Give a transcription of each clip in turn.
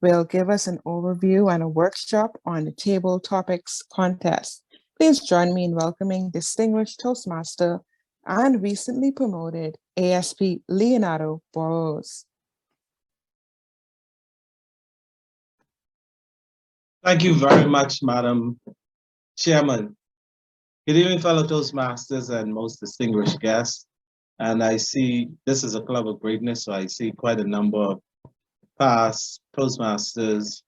will give us an overview and a workshop on the Table Topics contest. Please join me in welcoming distinguished Toastmaster and recently promoted ASP Leonardo Burrows. Thank you very much, Madam Chairman. Good evening, fellow Toastmasters and most distinguished guests. And I see this is a club of greatness, so I see quite a number of past Toastmasters,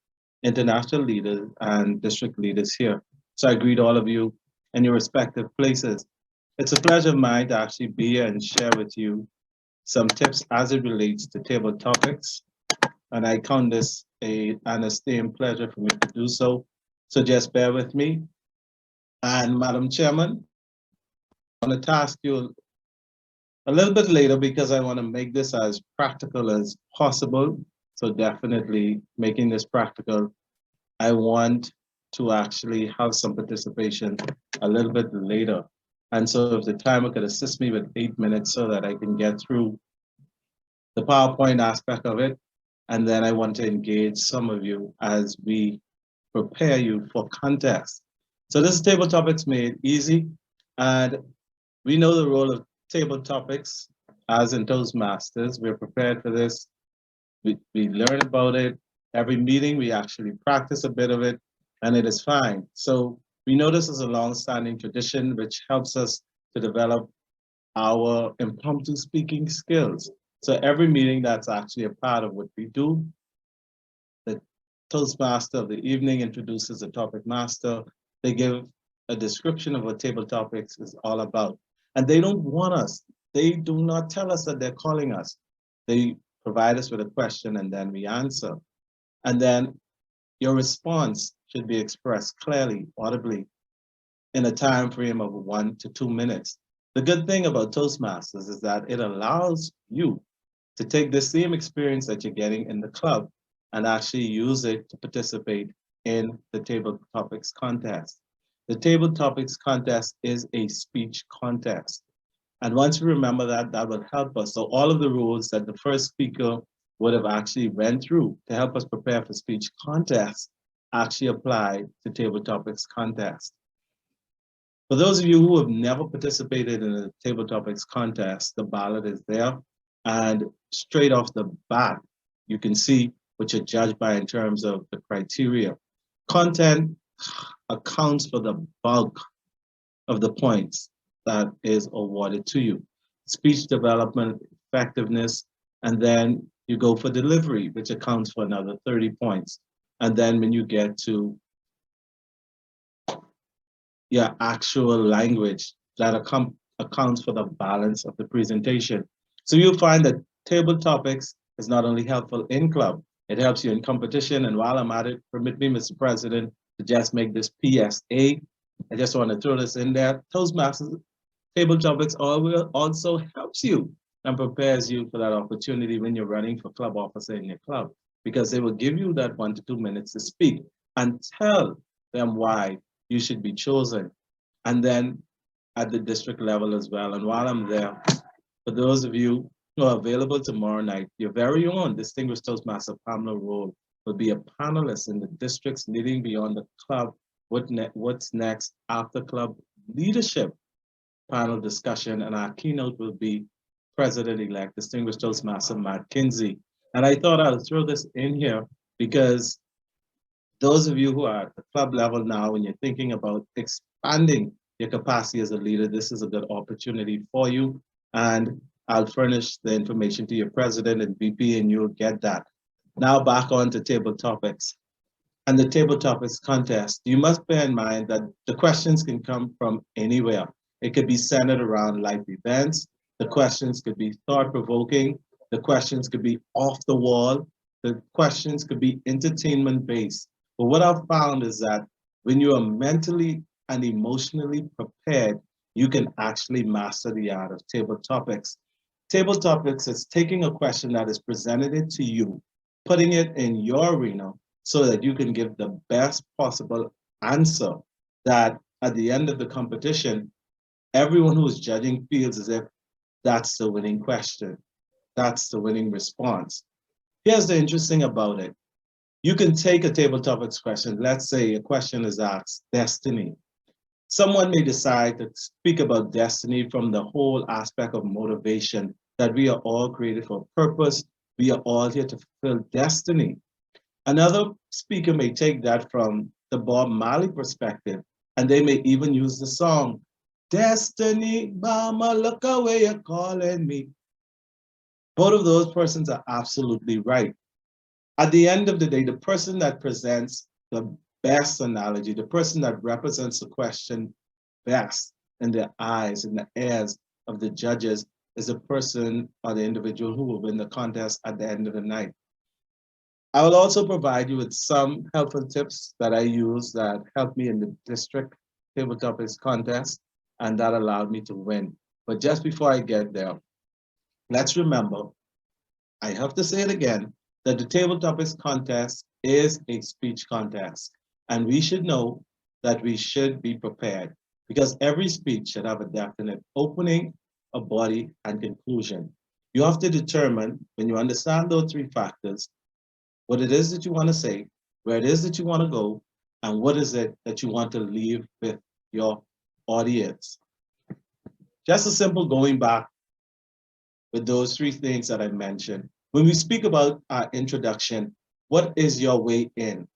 international leaders, and district leaders here. So I greet all of you in your respective places. It's a pleasure of mine to actually be here and share with you some tips as it relates to table topics. And I count this an esteemed pleasure for me to do so. So just bear with me. And Madam Chairman, I want to task you a little bit later because I want to make this as practical as possible. So definitely making this practical. I want to actually have some participation a little bit later. And so if the timer could assist me with 8 minutes so that I can get through the PowerPoint aspect of it. And then I want to engage some of you as we prepare you for contest. So this is Table Topics Made Easy. And we know the role of table topics as in Toastmasters. We're prepared for this. We learn about it. Every meeting, we actually practice a bit of it, and it is fine. So we know this is a long-standing tradition, which helps us to develop our impromptu speaking skills. So every meeting, that's actually a part of what we do. The Toastmaster of the evening introduces the topic master. They give a description of what table topics is all about. And they don't want us. They do not tell us that they're calling us. They provide us with a question and then we answer. And then your response should be expressed clearly, audibly, in a time frame of 1 to 2 minutes. The good thing about Toastmasters is that it allows you to take the same experience that you're getting in the club and actually use it to participate in the Table Topics contest. The Table Topics contest is a speech contest. And once we remember that, that will help us. So all of the rules that the first speaker would have actually went through to help us prepare for speech contests actually apply to Table Topics contest. For those of you who have never participated in a Table Topics contest, the ballot is there. And straight off the bat, you can see what you're judged by in terms of the criteria. Content accounts for the bulk of the points that is awarded to you. Speech development, effectiveness, and then you go for delivery, which accounts for another 30 points. And then when you get to your actual language, that accounts for the balance of the presentation. So you'll find that Table Topics is not only helpful in club, it helps you in competition. And while I'm at it, permit me, Mr. President, to just make this PSA. I just want to throw this in there. Toastmasters Table Topics also helps you and prepares you for that opportunity when you're running for club officer in your club, because they will give you that 1 to 2 minutes to speak and tell them why you should be chosen. And then at the district level as well. And while I'm there, for those of you who are available tomorrow night, your very own distinguished Toastmaster Pamela Roll will be a panelist in the district's Leading Beyond the Club, What's Next After Club Leadership panel discussion. And our keynote will be President-elect distinguished Toastmaster Matt Kinsey. And I thought I'll throw this in here because those of you who are at the club level now, when you're thinking about expanding your capacity as a leader, this is a good opportunity for you. And I'll furnish the information to your president and VP and you'll get that. Now back on to Table Topics and the Table Topics contest. You must bear in mind that the questions can come from anywhere. It could be centered around life events. The questions could be thought-provoking. The questions could be off the wall. The questions could be entertainment-based. But what I've found is that when you are mentally and emotionally prepared, you can actually master the art of Table Topics. Table Topics is taking a question that is presented to you, putting it in your arena so that you can give the best possible answer that at the end of the competition, everyone who is judging feels as if that's the winning question. That's the winning response. Here's the interesting about it. You can take a table topics question. Let's say a question is asked, destiny. Someone may decide to speak about destiny from the whole aspect of motivation, that we are all created for a purpose. We are all here to fulfill destiny. Another speaker may take that from the Bob Marley perspective, and they may even use the song, Destiny, mama, look away, you're calling me. Both of those persons are absolutely right. At the end of the day, the person that presents the best analogy, the person that represents the question best in the eyes and the ears of the judges is the person or the individual who will win the contest at the end of the night. I will also provide you with some helpful tips that I use that helped me in the district table topics contest, and that allowed me to win. But just before I get there, let's remember, I have to say it again, that the table topics contest is a speech contest. And we should know that we should be prepared, because every speech should have a definite opening, a body, and conclusion. You have to determine, when you understand those three factors, what it is that you want to say, where it is that you want to go, and what is it that you want to leave with your audience. Just a simple going back with those three things that I mentioned. When we speak about our introduction, what is your way in?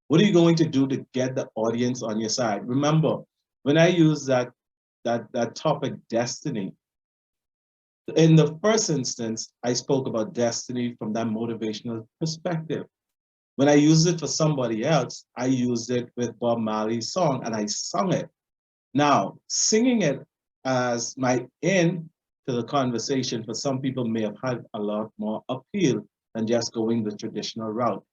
What are you going to do to get the audience on your side? Remember, when I use that topic, destiny, in the first instance, I spoke about destiny from that motivational perspective. When I used it for somebody else, I used it with Bob Marley's song and I sung it. Now, singing it as my in to the conversation for some people may have had a lot more appeal than just going the traditional route.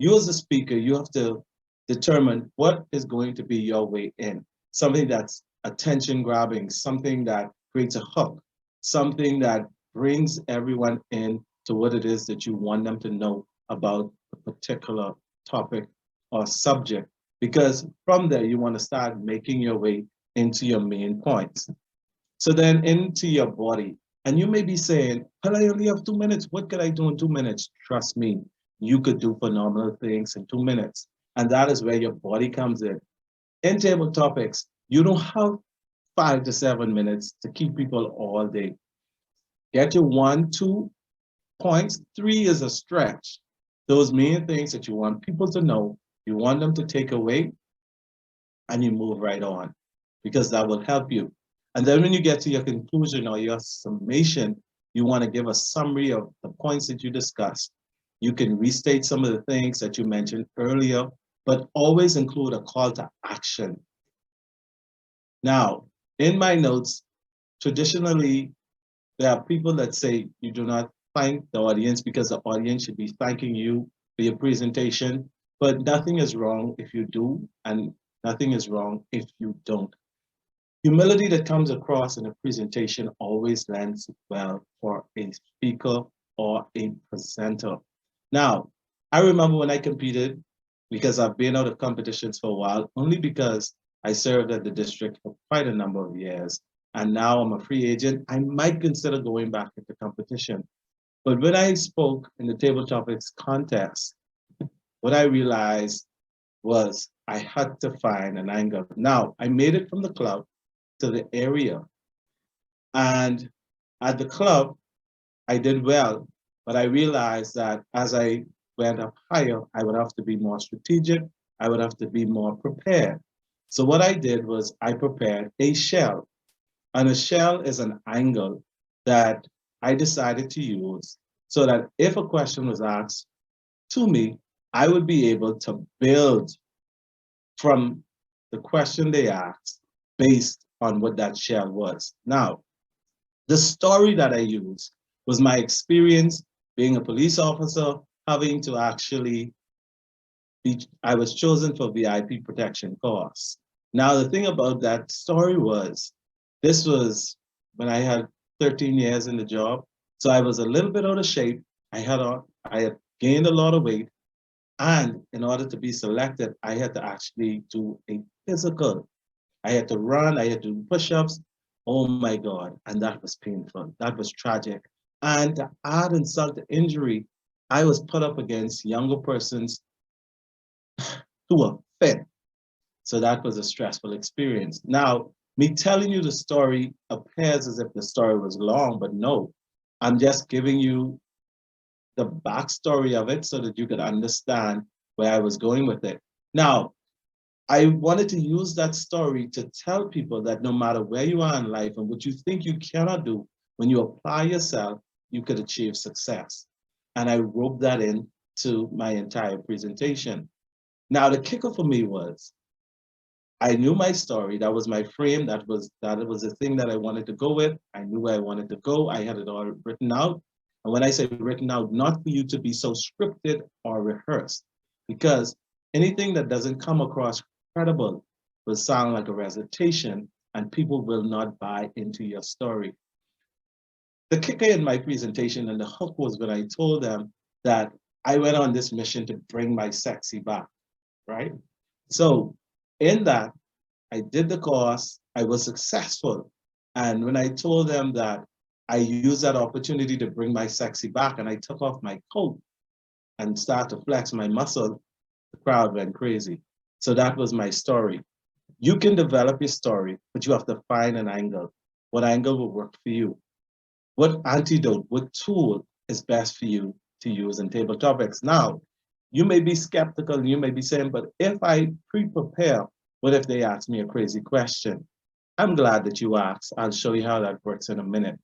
You as a speaker, you have to determine what is going to be your way in. Something that's attention grabbing, something that creates a hook, something that brings everyone in to what it is that you want them to know about a particular topic or subject. Because from there, you want to start making your way into your main points. So then into your body. And you may be saying, well, I only have 2 minutes. What could I do in 2 minutes? Trust me, you could do phenomenal things in 2 minutes. And that is where your body comes in. In table topics, you don't have 5 to 7 minutes to keep people all day. Get your 1, 2 points. 3 is a stretch. Those main things that you want people to know, you want them to take away, and you move right on, because that will help you. And then when you get to your conclusion or your summation, you want to give a summary of the points that you discussed. You can restate some of the things that you mentioned earlier, but always include a call to action. Now, in my notes, traditionally, there are people that say you do not thank the audience because the audience should be thanking you for your presentation, but nothing is wrong if you do, and nothing is wrong if you don't. Humility that comes across in a presentation always lands well for a speaker or a presenter. Now, I remember when I competed, because I've been out of competitions for a while, only because I served at the district for quite a number of years, and now I'm a free agent, I might consider going back into competition. But when I spoke in the table topics contest, what I realized was I had to find an angle. Now, I made it from the club to the area. And at the club, I did well, but I realized that as I went up higher, I would have to be more strategic. I would have to be more prepared. So what I did was I prepared a shell. And a shell is an angle that I decided to use so that if a question was asked to me, I would be able to build from the question they asked based on what that shell was. Now, the story that I used was my experience being a police officer, having to actually I was chosen for VIP protection course. Now, the thing about that story was, this was when I had 13 years in the job. So I was a little bit out of shape. I had gained a lot of weight. And in order to be selected, I had to actually do a physical. I had to run, I had to do push-ups. Oh my God, and that was painful. That was tragic. And to add insult to injury, I was put up against younger persons to a fit. So that was a stressful experience. Now, me telling you the story appears as if the story was long, but no, I'm just giving you the backstory of it so that you could understand where I was going with it. Now, I wanted to use that story to tell people that no matter where you are in life and what you think you cannot do, when you apply yourself, you could achieve success. And I roped that into my entire presentation. Now, the kicker for me was I knew my story. That was my frame. That was the thing that I wanted to go with. I knew where I wanted to go. I had it all written out. And when I say written out, not for you to be so scripted or rehearsed, because anything that doesn't come across credible will sound like a recitation and people will not buy into your story. The kicker in my presentation and the hook was when I told them that I went on this mission to bring my sexy back, right? So in that, I did the course, I was successful. And when I told them that I used that opportunity to bring my sexy back and I took off my coat and started to flex my muscle, the crowd went crazy. So that was my story. You can develop your story, but you have to find an angle. What angle will work for you? What antidote, what tool is best for you to use in table topics? Now, you may be skeptical, you may be saying, but if I pre-prepare, what if they ask me a crazy question? I'm glad that you asked. I'll show you how that works in a minute.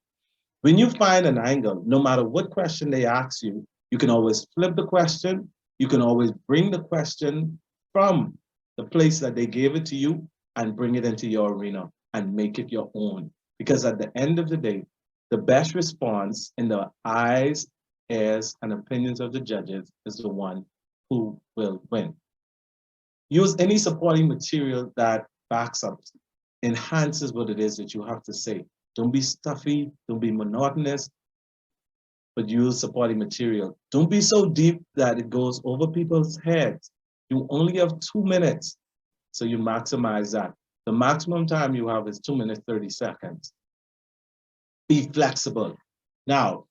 When you find an angle, no matter what question they ask you, you can always flip the question. You can always bring the question from the place that they gave it to you and bring it into your arena and make it your own. Because at the end of the day, the best response in the eyes, ears, and opinions of the judges is the one who will win. Use any supporting material that backs up, enhances what it is that you have to say. Don't be stuffy, don't be monotonous, but use supporting material. Don't be so deep that it goes over people's heads. You only have 2 minutes, so you maximize that. The maximum time you have is 2 minutes, 30 seconds. Be flexible. Now,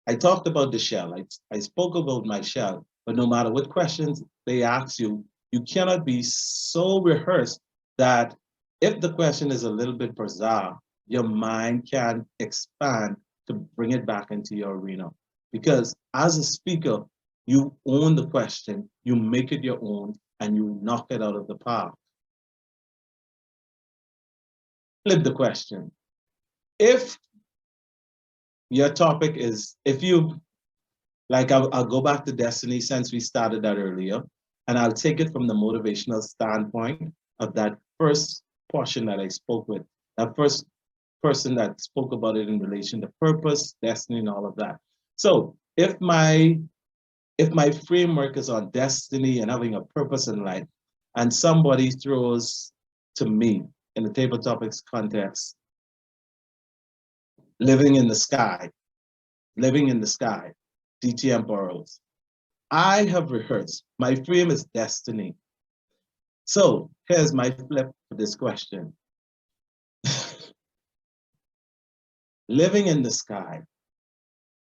I talked about the shell. I spoke about my shell, but no matter what questions they ask you, you cannot be so rehearsed that if the question is a little bit bizarre, your mind can expand to bring it back into your arena. Because as a speaker, you own the question, you make it your own, and you knock it out of the park. Flip the question. If your topic is, I'll go back to Destiny since we started that earlier, and I'll take it from the motivational standpoint of that first portion that I spoke with, that first person that spoke about it in relation to purpose, destiny, and all of that. So if my framework is on destiny and having a purpose in life, and somebody throws to me in the table topics context, living in the sky, DTM Burroughs. I have rehearsed. My frame is destiny. So here's my flip for this question. Living in the sky.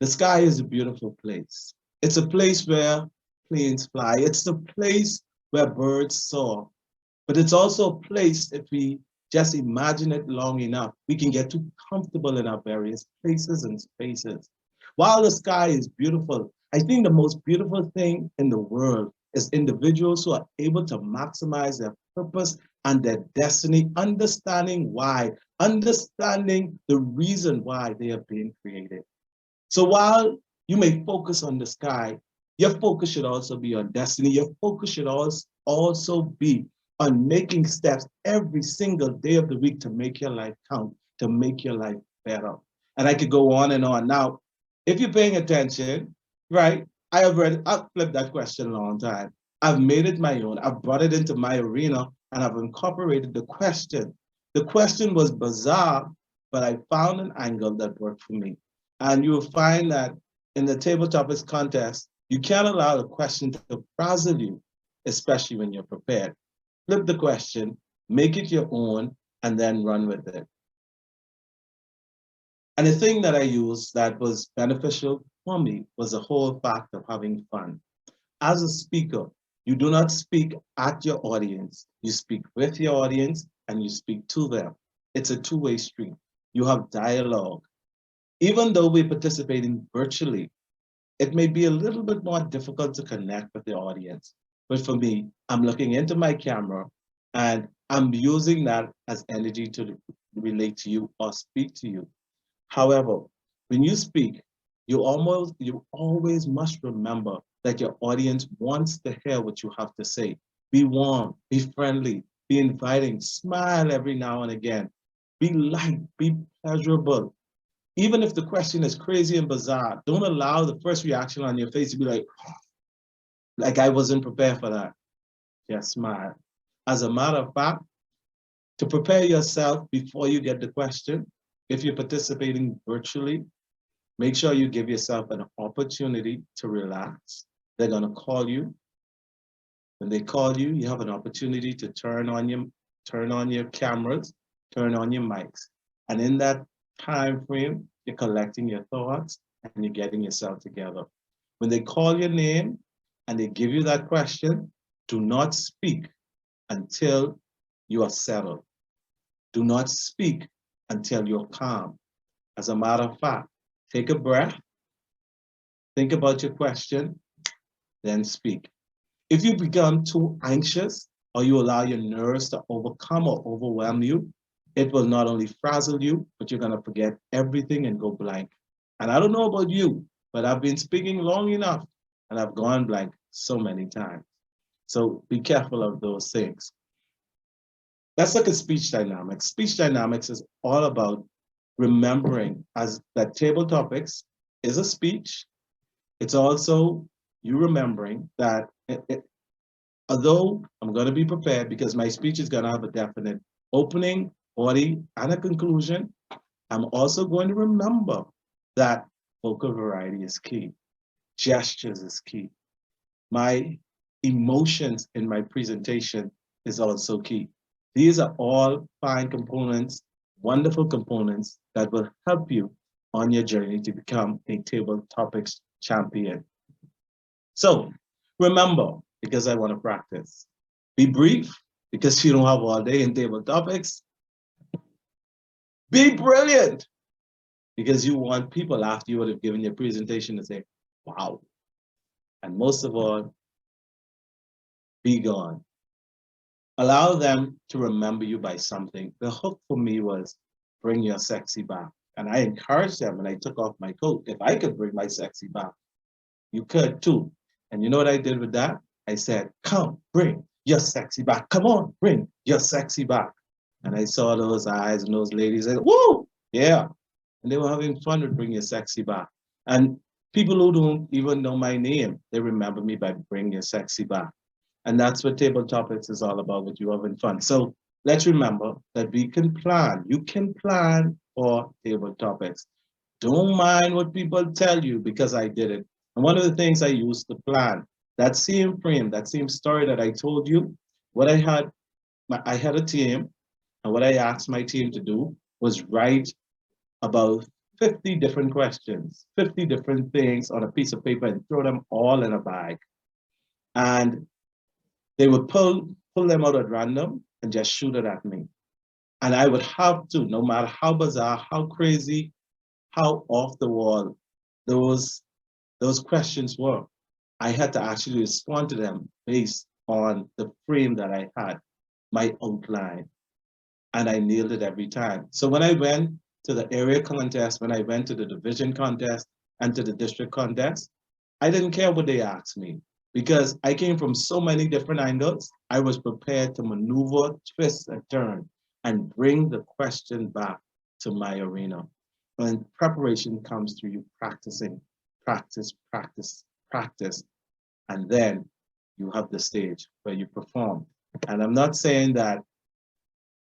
The sky is a beautiful place. It's a place where planes fly. It's a place where birds soar. But it's also a place, if we just imagine it long enough, we can get too comfortable in our various places and spaces. While the sky is beautiful, I think the most beautiful thing in the world is individuals who are able to maximize their purpose and their destiny, understanding why, understanding the reason why they are being created. So while you may focus on the sky, your focus should also be on destiny. Your focus should also be on making steps every single day of the week to make your life count, to make your life better. And I could go on and on. Now, if you're paying attention, right, I've flipped that question a long time. I've made it my own. I've brought it into my arena and I've incorporated the question. The question was bizarre, but I found an angle that worked for me. And you will find that in the table topics contest, you can't allow the question to frazzle you, especially when you're prepared. Flip the question, make it your own, and then run with it. And the thing that I used that was beneficial for me was the whole fact of having fun. As a speaker, You do not speak at your audience. You speak with your audience and you speak to them. It's a two-way street. You have dialogue. Even though we're participating virtually, it may be a little bit more difficult to connect with the audience. But for me, I'm looking into my camera and I'm using that as energy to relate to you or speak to you. However, when you speak, you always must remember that your audience wants to hear what you have to say. Be warm, be friendly, be inviting, smile every now and again. Be light, be pleasurable. Even if the question is crazy and bizarre, don't allow the first reaction on your face to be like I wasn't prepared for that. Just smile. As a matter of fact, to prepare yourself before you get the question, if you're participating virtually, make sure you give yourself an opportunity to relax. They're gonna call you. When they call you, you have an opportunity to turn on your cameras, turn on your mics. And in that time frame, you're collecting your thoughts and you're getting yourself together. When they call your name and they give you that question, do not speak until you are settled. Do not speak until you're calm. As a matter of fact, take a breath, think about your question, then speak. If you become too anxious or you allow your nerves to overcome or overwhelm you, it will not only frazzle you, but you're gonna forget everything and go blank. And I don't know about you, but I've been speaking long enough and I've gone blank so many times. So be careful of those things. Let's look at speech dynamics. Speech dynamics is all about remembering as that table topics is a speech. It's also you remembering that although I'm going to be prepared because my speech is going to have a definite opening, body, and a conclusion, I'm also going to remember that vocal variety is key. Gestures is key. My emotions in my presentation is also key. These are all fine components, wonderful components that will help you on your journey to become a table topics champion. So remember, because I want to practice, be brief because you don't have all day in table topics. Be brilliant because you want people after you would have given your presentation to say, wow. And most of all, be gone. Allow them to remember you by something. The hook for me was bring your sexy back. And I encouraged them when I took off my coat. If I could bring my sexy back, you could too. And you know what I did with that? I said, come, bring your sexy back. Come on, bring your sexy back. And I saw those eyes and those ladies and woo, yeah. And they were having fun with bring your sexy back. And people who don't even know my name, they remember me by bring your sexy back. And that's what table topics is all about, with you having fun. So let's remember that we can plan. You can plan for table topics. Don't mind what people tell you because I did it. And one of the things I used to plan, that same frame, that same story that I told you, what I had a team, and what I asked my team to do was write about 50 different questions, 50 different things on a piece of paper and throw them all in a bag. And they would pull them out at random and just shoot it at me. And I would have to, no matter how bizarre, how crazy, how off the wall those questions were, I had to actually respond to them based on the frame that I had, my outline. And I nailed it every time. So when I went to the area contest, when I went to the division contest and to the district contest, I didn't care what they asked me because I came from so many different angles. I was prepared to maneuver, twist, and turn and bring the question back to my arena. And preparation comes through you practicing, practice, practice, practice. And then you have the stage where you perform. And I'm not saying that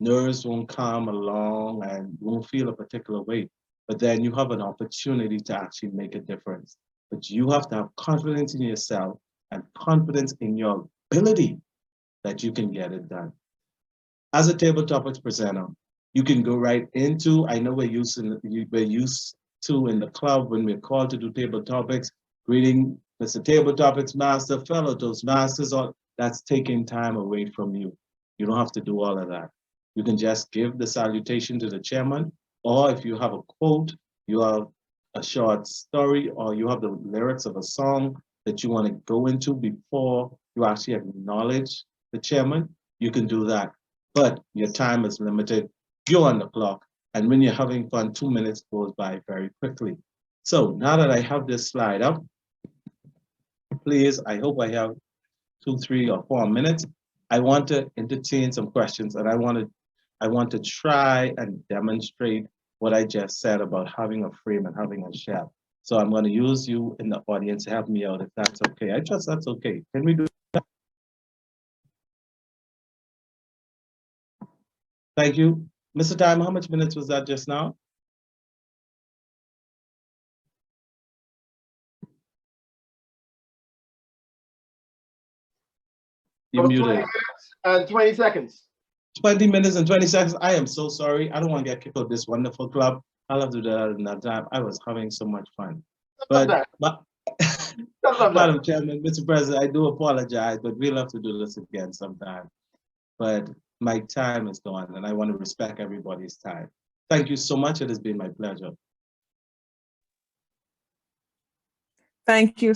nerves won't come along and you won't feel a particular way, but then you have an opportunity to actually make a difference. But you have to have confidence in yourself and confidence in your ability that you can get it done. As a table topics presenter, you can go right into, I know we're used to in the club when we're called to do table topics, greeting Mr. Table Topics Master, fellow Toastmasters, or that's taking time away from you. You don't have to do all of that. You can just give the salutation to the chairman, or if you have a quote, you have a short story, or you have the lyrics of a song that you want to go into before you actually acknowledge the chairman, you can do that. But your time is limited. You're on the clock. And when you're having fun, 2 minutes goes by very quickly. So now that I have this slide up, please, I hope I have 2, 3, or 4 minutes. I want to entertain some questions, and I want to try and demonstrate what I just said about having a frame and having a chef. So I'm going to use you in the audience to help me out if that's okay. I trust that's okay. Can we do that? Thank you. Mr. Time, how much minutes was that just now? You're muted. 20 seconds. 20 minutes and 20 seconds. I am so sorry. I don't want to get kicked out of this wonderful club. I'll have to do that another time. I was having so much fun. But Madam Chairman, Mr. President, I do apologize, but we'll have to do this again sometime. But my time is gone, and I want to respect everybody's time. Thank you so much. It has been my pleasure. Thank you